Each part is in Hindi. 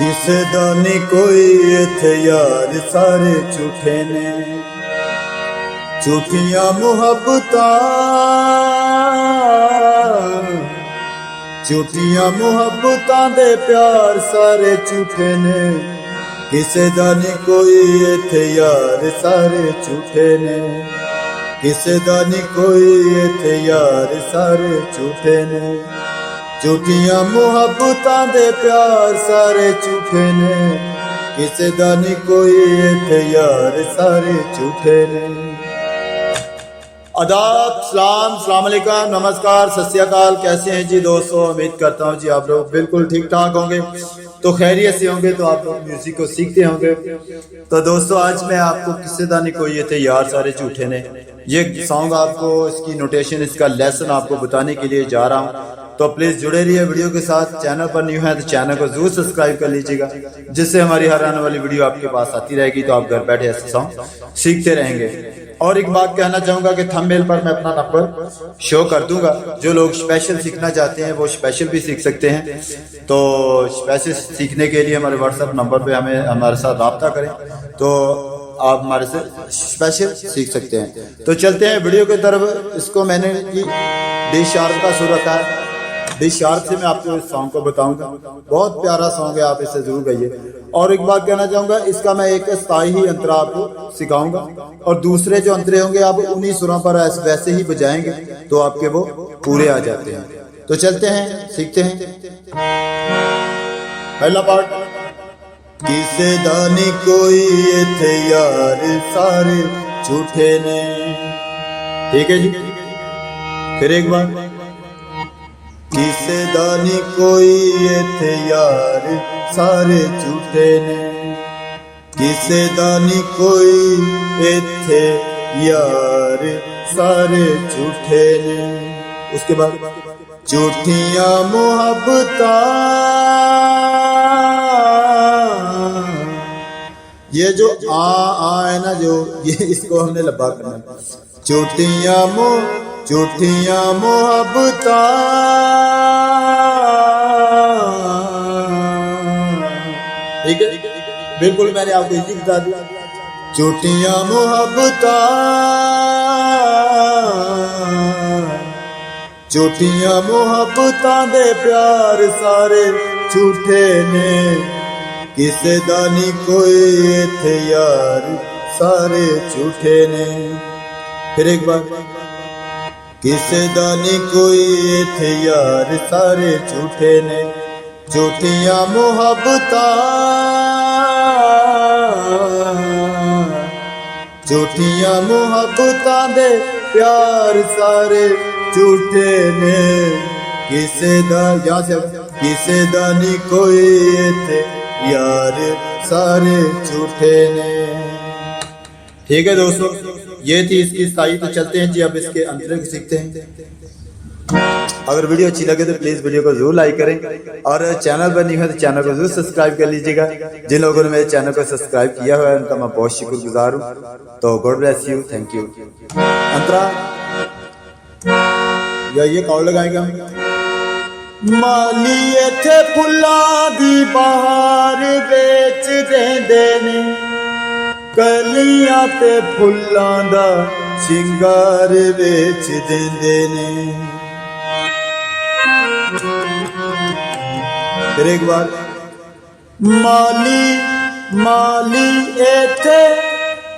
ਕਿਸੇ ਦਾ ਨੀ ਕੋਈ ਇੱਥੇ ਯਾਰ ਸਾਰੇ ਝੂਠੇ ਨੇ ਝੂਠੀਆਂ ਮੁਹੱਬਤਾਂ ਦੇ ਪਿਆਰ ਸਾਰੇ ਝੂਠੇ ਨੇ ਕਿਸੇ ਦਾ ਨੀ ਕੋਈ ਇੱਥੇ ਯਾਰ ਸਾਰੇ ਝੂਠੇ ਨੇ ਕਿਸੇ ਦਾ ਨੀ ਕੋਈ ਇੱਥੇ ਯਾਰ ਸਾਰੇ ਝੂਠੇ ਨੇ ਝੂਠੀਆਂ ਮੁਹੱਬਤਾਂ ਦੇ ਪਿਆਰ ਸਾਰੇ ਝੂਠੇ ਨੇ ਕਿਸੇ ਦਾ ਨੀ ਕੋਈ ਇੱਥੇ ਯਾਰ ਸਾਰੇ ਝੂਠੇ ਨੇ। आदाब, सलाम अलैकुम, नमस्कार, सत श्री अकाल। कैसे हैं जी दोस्तों? उम्मीद करता हूँ जी आप लोग बिल्कुल ठीक ठाक होंगे, तो खैरियत से होंगे, तो आप लोग म्यूजिक को सीखते होंगे। तो दोस्तों आज मैं आपको किस्से दानी कोई ये थे यार सारे झूठे ने, ये सॉन्ग आपको इसकी नोटेशन इसका लेसन आपको बताने के लिए जा रहा हूँ, तो प्लीज जुड़े रहिए वीडियो के साथ। चैनल पर न्यू है तो चैनल को जरूर सब्सक्राइब कर लीजिएगा, जिससे हमारी हर आने वाली वीडियो आपके पास आती रहेगी, तो आप घर बैठे ऐसे सॉन्ग सीखते रहेंगे। और एक बात कहना चाहूंगा कि थंबनेल पर मैं अपना नंबर शो कर दूंगा, जो लोग स्पेशल सीखना चाहते हैं वो स्पेशल भी सीख सकते हैं। तो स्पेशल सीखने के लिए हमारे व्हाट्सएप नंबर पे हमारे साथ राब्ता करें, तो आप हमारे से स्पेशल सीख सकते हैं। तो चलते हैं वीडियो की तरफ। इसको मैंने डी शार्प का सुर रखा है, डी शार्प से मैं आपको इस सॉन्ग को बताऊंगा। बहुत प्यारा सॉन्ग है, आप इसे जरूर गाइए। और एक बात कहना चाहूंगा, इसका मैं एक स्थाई ही अंतरा आपको सिखाऊंगा, और दूसरे जो अंतरे होंगे आप उन्हीं सुरों पर वैसे ही बजाएंगे, तो आपके वो पूरे आ जाते हैं। तो चलते हैं, सीखते हैं। पहला पार्ट। किसे दानी कोई इथे यार सारे झूठे ने, ठीक है जी। फिर एक बार। किसे दानी कोई इथे यार सारे झूठे ने किसे दानी कोई इथे यार सारे झूठे ने। उसके बाद झूठियां मोहब्बतां, ये जो आ है ना, जो ये इसको हमने लब्बा करना। झूठियां मोहब्बतां, ठीक है, बिल्कुल मैंने आपको इसी बता दिया। झूठियां मोहब्बतां दे प्यार सारे झूठे ने किसे दानी कोई इथे यार सारे झूठे ने। फिर एक बार। किसे दानी कोई इथे यार सारे झूठे ने झूठियां मोहब्बतां दे प्यार सारे झूठे ने किसे दानी कोई इथे यार सारे झूठे ने। ठीक है दोस्तों, ये थी इसकी स्थाई। तो चलते हैं जी अब इसके अंतरे को सीखते हैं। अगर वीडियो अच्छी लगे तो प्लीज वीडियो को जरूर लाइक करें, और चैनल पर नहीं है तो चैनल को जरूर सब्सक्राइब कर लीजिएगा। जिन लोगों ने मेरे चैनल को सब्सक्राइब किया हुआ है उनका मैं बहुत शुक्रगुजार हूँ। तो god bless you, thank you. Antara या ये कौन लगाएगा? माली इथे फुल्लां दी बहार बेच देंदे ने कलियां ते फुल्लां दा शिंगार बेच देंदे ने। फिर एक बार। माली इथे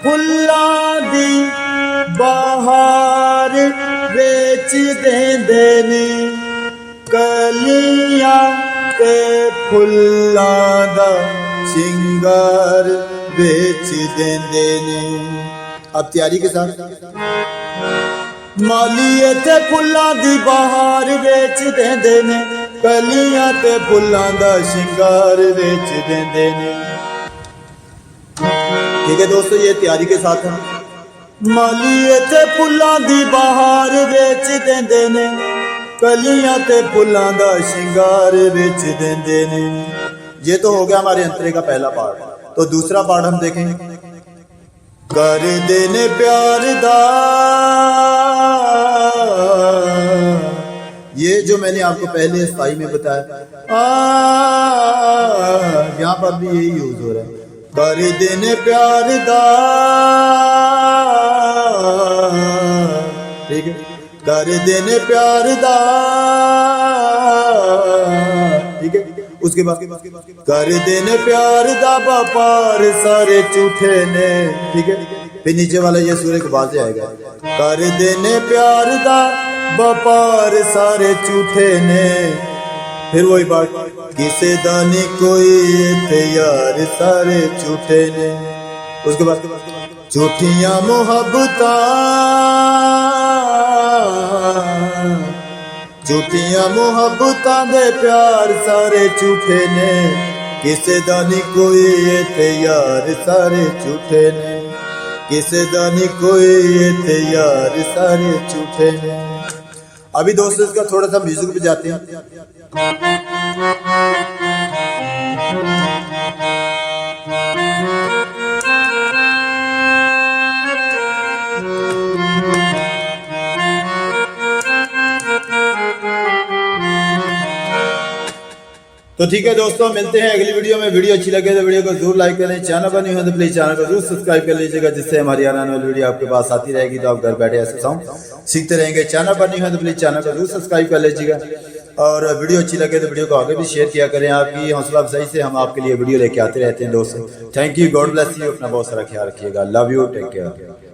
फुल्लां दी बहार बेच देंदे ने कलियां ते फुल्लां दा शिंगार बेच देंदे ने। अब तैयारी के साथ। माली इथे फुल्लां दी बहार बेच देंदे ने कलियां ते फुल्लां दा शिंगार बेच देंदे ने। ठीक है दोस्तों, ये तैयारी के साथ है। माली इथे फुल्लां दी बहार बेच देंदे ने कलियां ते फुल्लां दा शिंगार बेच देंदे ने। ये तो हो गया हमारे अंतरे का पहला पार्ट। तो दूसरा पार्ट हम देखेंगे। कर देने प्यार दा ये जो मैंने आपको पहले स्थाई में बताया, यहाँ पर भी यही यूज हो रहा है। कर देने प्यार दा, ठीक है, कर देने प्यार दा, ठीक है। उसके बाद कर देने प्यार दा व्यापार सारे झूठे ने, ठीक है। फिर नीचे वाला ये सूर्य के बाद आएगा, कर देने प्यार दा व्यापार सारे झूठे ने। फिर वही बात, किसे दानी कोई यार सारे झूठे ने। उसके बाद झूठियां मोहब्बतां, झूठियां मोहब्बतां दे प्यार सारे झूठे ने। किसे दानी कोई यार सारे झूठे ने, किसे दानी कोई यार सारे झूठे ने। अभी दोस्तों इसका थोड़ा सा म्यूजिक बजाते हैं। तो ठीक है दोस्तों, मिलते हैं अगली वीडियो में। वीडियो अच्छी लगे तो वीडियो को जरूर लाइक करें, चैनल पर नहीं हो तो प्लीज चैनल को जरूर सब्सक्राइब कर लीजिएगा, जिससे हमारी आने वाली वीडियो आपके पास आती रहेगी, तो आप घर बैठे ऐसे सॉन्ग सीखते रहेंगे। चैनल पर नहीं हो तो प्लीज चैनल को जरूर सब्सक्राइब कर लीजिएगा, और वीडियो अच्छी लगे तो वीडियो को आगे भी शेयर किया करें। आपकी हौसला अफजाई से हम आपके लिए वीडियो लेके आते रहते हैं दोस्तों। Thank you, God bless you, अपना बहुत सारा ख्याल रखिएगा। Love you, take care.